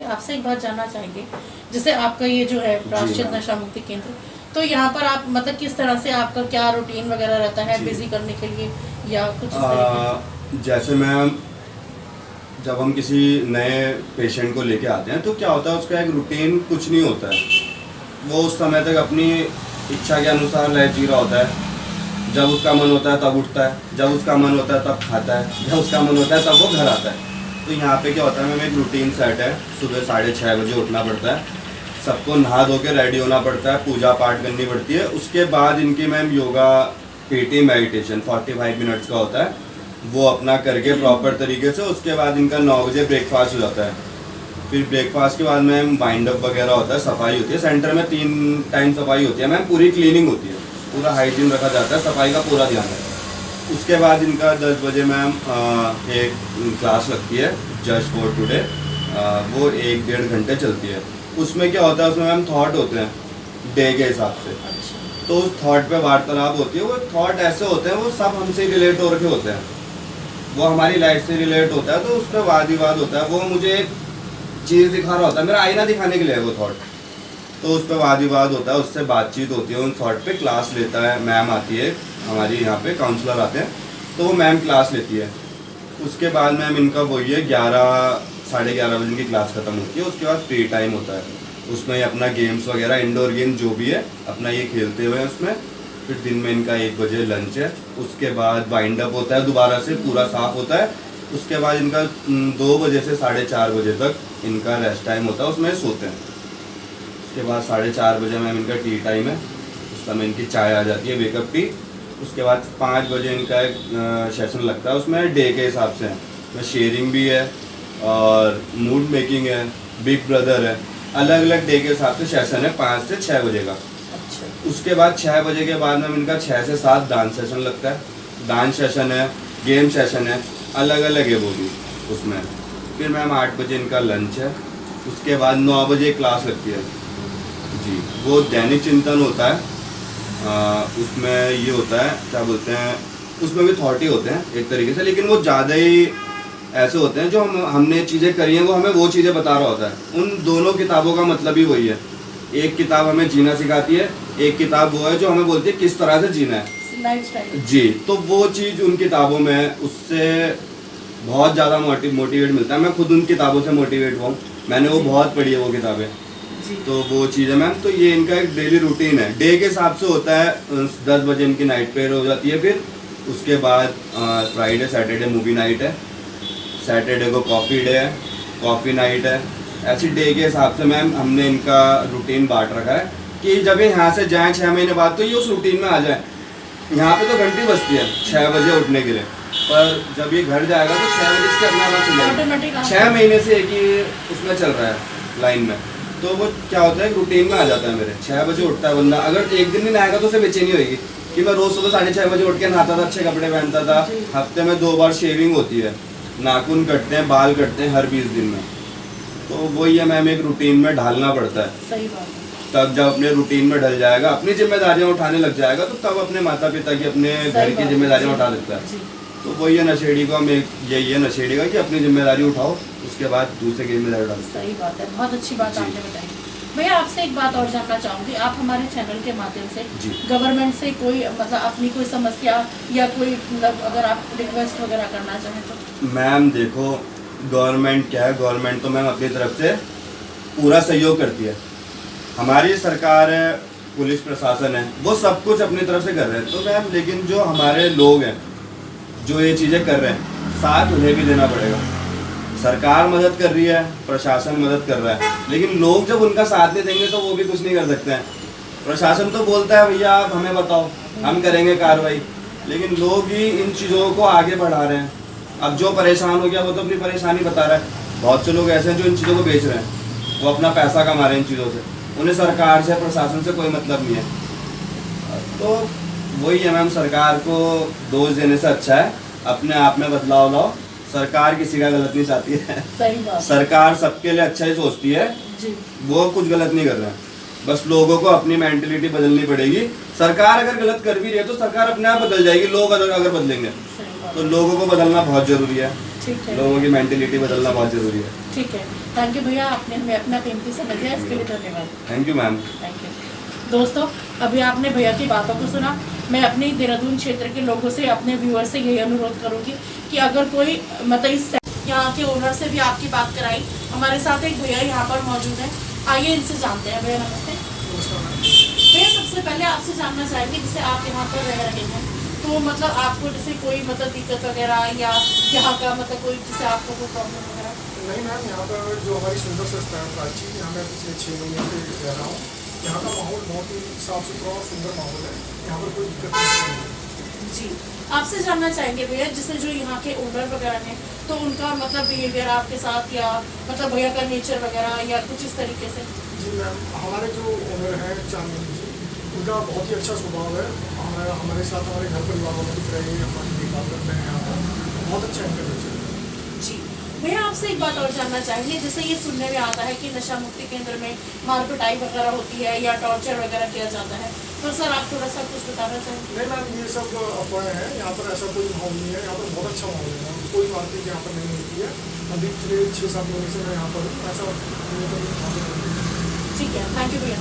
आपसे एक बात जानना चाहेंगे, जैसे आपका ये जो है राष्ट्रीय नशा मुक्ति केंद्र, तो यहाँ पर आप मतलब किस तरह से आपका क्या रूटीन वगैरह रहता है बिजी करने के लिए या कुछ इस तरीके? जैसे मैम, जब हम किसी नए पेशेंट को लेके आते हैं तो क्या होता है, उसका एक रूटीन कुछ नहीं होता है। वो उस समय तक अपनी इच्छा के अनुसार लाइफ जी रहा होता है। जब उसका मन होता है तब उठता है, जब उसका मन होता है तब खाता है, जब उसका मन होता है तब वो घर आता है। तो यहाँ पे क्या होता है मैम, एक रूटीन सेट है। सुबह 6:30 बजे उठना पड़ता है, सबको नहा धो के रेडी होना पड़ता है, पूजा पाठ करनी पड़ती है। उसके बाद इनकी ma'am yoga PT meditation 45 minutes का होता है, वो अपना करके प्रॉपर तरीके से। उसके बाद इनका 9 बजे ब्रेकफास्ट हो जाता है। फिर ब्रेकफास्ट के बाद मैम वाइंड अप वगैरह होता है, सफाई होती है। सेंटर में 3 टाइम सफाई होती है मैम, पूरी क्लीनिंग होती है, पूरा हाइजीन रखा जाता है, सफाई का पूरा ध्यान है। उसके बाद इनका 10 बजे मैम एक क्लास लगती है जस्ट फॉर टुडे, वो 1-1.5 घंटे चलती है। उसमें क्या होता है, उसमें मैम थॉट होते हैं डे के हिसाब से। तो उस थॉट पे वार्तालाप होती है। वो थॉट ऐसे होते हैं, वो सब हमसे रिलेट हो रखे होते हैं, वो हमारी लाइफ से रिलेट होता है। तो उस पर वाद विवाद होता है। वो मुझे एक चीज़ दिखा रहा होता है, मेरा आईना दिखाने के लिए है वो थॉट। तो उस पर वाद विवाद होता है, उससे बातचीत होती है। उन थॉट पे क्लास लेता है, मैम आती है हमारी, यहाँ पे काउंसलर आते हैं, तो वो मैम क्लास लेती है। उसके बाद मैम इनका वही है 11-11:30 बजे की क्लास ख़त्म होती है। उसके बाद फ्री टाइम होता है, उसमें अपना गेम्स वगैरह, इंडोर गेम जो भी है अपना ये खेलते हुए उसमें। फिर दिन में इनका 1 बजे लंच है। उसके बाद वाइंड अप होता है, दोबारा से पूरा साफ होता है। उसके बाद इनका 2 बजे से 4:30 बजे तक इनका रेस्ट टाइम होता है, उसमें सोते हैं। उसके बाद 4:30 बजे मैम इनका टी टाइम है, उस समय इनकी चाय आ जाती है, वेकअप टी। उसके बाद 5 बजे इनका एक सेशन लगता है, उसमें डे के हिसाब से है, उसमें शेयरिंग भी है और मूड मेकिंग है, बिग ब्रदर है। अलग अलग डे के हिसाब से सेशन है 5 से 6 बजे का। अच्छा। उसके बाद 6 बजे के बाद में इनका 6 से 7 डांस सेशन लगता है। डांस सेशन है, गेम सेशन है, अलग अलग है वो भी उसमें। फिर मैम 8 बजे इनका लंच है। उसके बाद 9 बजे क्लास लगती है जी, वो दैनिक चिंतन होता है। उसमें ये होता है, क्या बोलते हैं, उसमें भी थॉट ही होते हैं एक तरीके से, लेकिन वो ज़्यादा ही ऐसे होते हैं जो हमने चीज़ें करी हैं, वो हमें वो चीज़ें बता रहा होता है। उन दोनों किताबों का मतलब ही वही है। एक किताब हमें जीना सिखाती है, एक किताब वो है जो हमें बोलती है किस तरह से जीना है लाइफस्टाइल जी। तो वो चीज़ उन किताबों में, उससे बहुत ज़्यादा मोटिवेट मिलता है। मैं खुद उन किताबों से मोटिवेट हुआ हूँ, मैंने वो बहुत पढ़ी है वो किताबें। तो वो चीज़ है मैम। तो ये इनका एक डेली रूटीन है, डे के हिसाब से होता है। 10 बजे इनकी नाइट प्रेयर हो जाती है। फिर उसके बाद फ्राइडे सैटरडे मूवी नाइट है, सैटरडे को कॉफ़ी डे है, कॉफ़ी नाइट है। ऐसी डे के हिसाब से मैम हमने इनका रूटीन बांट रखा है कि जब ये यहाँ से जाएँ 6 महीने बाद तो ये उस रूटीन में आ जाए। यहाँ पे तो घंटी बजती है 6 बजे उठने के लिए, पर जब ये घर जाएगा तो 6 बजे इसके अपना बात हो जाएगा। 6 महीने से एक ही उसमें चल रहा है लाइन में। तो वो क्या होता है, रूटीन में आ जाता है मेरे। 6 बजे उठता है बंदा, अगर एक दिन नहीं नहाएगा तो उसे बेचैनी होगी कि मैं रोज़ सुबह 6:30 बजे उठ के नहाता था, अच्छे कपड़े पहनता था। हफ्ते में 2 बार शेविंग होती है, नाखून कटते हैं, बाल कटते हैं हर 20 दिन में। तो वही है मैम, एक रूटीन में ढालना पड़ता है। सही बात है। तब जब अपने रूटीन में ढल जाएगा, अपनी जिम्मेदारियां उठाने लग जाएगा, तो तब अपने माता पिता की, अपने घर की जिम्मेदारियां उठा सकता है। तो वही है नशेड़ी का, यही है नशेड़ी का कि अपनी जिम्मेदारी उठाओ, उसके बाद दूसरे की जिम्मेदारी उठाओ। सही बात है, बहुत अच्छी बात आपने बताई। भैया आपसे एक बात और जानना चाहूँगी, आप हमारे चैनल के माध्यम से गवर्नमेंट से कोई मतलब अपनी कोई समस्या या कोई मतलब अगर आप रिक्वेस्ट वगैरह करना चाहें तो? मैम देखो, गवर्नमेंट क्या है, गवर्नमेंट तो मैम अपनी तरफ से पूरा सहयोग करती है। हमारी सरकार है, पुलिस प्रशासन है, वो सब कुछ अपनी तरफ से कर रहे हैं। तो मैम लेकिन जो हमारे लोग हैं जो ये चीज़ें कर रहे हैं, साथ उन्हें भी देना पड़ेगा। सरकार मदद कर रही है, प्रशासन मदद कर रहा है, लेकिन लोग जब उनका साथ नहीं देंगे तो वो भी कुछ नहीं कर सकते हैं। प्रशासन तो बोलता है भैया आप हमें बताओ, हम करेंगे कार्रवाई, लेकिन लोग ही इन चीज़ों को आगे बढ़ा रहे हैं। अब जो परेशान हो गया वो तो अपनी परेशानी बता रहा है। बहुत से लोग ऐसे हैं जो इन चीज़ों को बेच रहे हैं, वो अपना पैसा कमा रहे हैं इन चीज़ों से, उन्हें सरकार से, प्रशासन से कोई मतलब नहीं है। तो वही है मैम, सरकार को दोष देने से अच्छा है अपने आप में बदलाव लाओ। सरकार किसी का गलत नहीं चाहती है। सही बात। सरकार सबके लिए अच्छा ही सोचती है जी। वो कुछ गलत नहीं कर रहे हैं, बस लोगों को अपनी मेंटलिटी बदलनी पड़ेगी। सरकार अगर गलत कर भी रही है तो सरकार अपने आप बदल जाएगी, लोग अगर बदलेंगे तो लोगों को बदलना बहुत जरूरी है। ठीक है। लोगों की मेंटेलिटी बदलना बहुत ज़रूरी है। ठीक है, थैंक यू भैया, आपने हमें अपना कीमती समय दिया, इसके लिए धन्यवाद। Thank you ma'am. Thank you. दोस्तों, अभी आपने भैया की बातों को सुना। मैं अपने देहरादून क्षेत्र के लोगों से, अपने व्यूअर से यही अनुरोध करूंगी कि अगर कोई मतलब इस यहाँ के ओनर से भी आपकी बात कराई। हमारे साथ एक भैया यहाँ पर मौजूद है, आइए इनसे जानते हैं। भैया नमस्ते। भैया सबसे पहले आपसे जानना चाहेंगे, जैसे आप यहाँ पर रह रहे हैं तो मतलब आपको जैसे कोई मतलब दिक्कत वगैरह या यहाँ का मतलब कोई जैसे आपको कोई प्रॉब्लम वगैरह? नहीं मैम, यहाँ पर जो हमारी सुंदर संस्था है प्राची, यहाँ मैं पिछले 6 महीने से रह रहा हूँ। यहाँ का माहौल बहुत ही साफ सुथरा और सुंदर माहौल है, यहाँ पर कोई दिक्कत नहीं है। जी, आपसे जानना चाहेंगे भैया, जैसे जो यहाँ के ओनर वगैरह हैं तो उनका मतलब बिहेवियर आपके साथ या मतलब भैया का नेचर वगैरह या कुछ इस तरीके से? जी मैम, हमारे जो ओनर हैं चांदनी जी, उनका बहुत ही अच्छा स्वभाव है। हमारे साथ हमारे घर परिवार वालों की तरह ही हमारी देखभाल करते हैं यहाँ पर, बहुत अच्छा इनका नेचर है। जी भैया, आपसे एक बात और जानना चाहेंगे, जैसे ये सुनने में आता है कि नशा मुक्ति केंद्र में मारपिटाई वगैरह होती है या टॉर्चर वगैरह किया जाता है, तो सर आप थोड़ा सा कुछ बताना चाहेंगे? नहीं मैम, ये सब अफवाहें हैं, यहाँ पर ऐसा कोई माहौल नहीं है। यहाँ पर बहुत अच्छा माहौल है मैम, कोई मारपीट यहाँ पर नहीं होती है। अभी पिछले 6-7 महीने से मैं यहाँ पर हूँ, ऐसा ठीक है, थैंक यू भैया।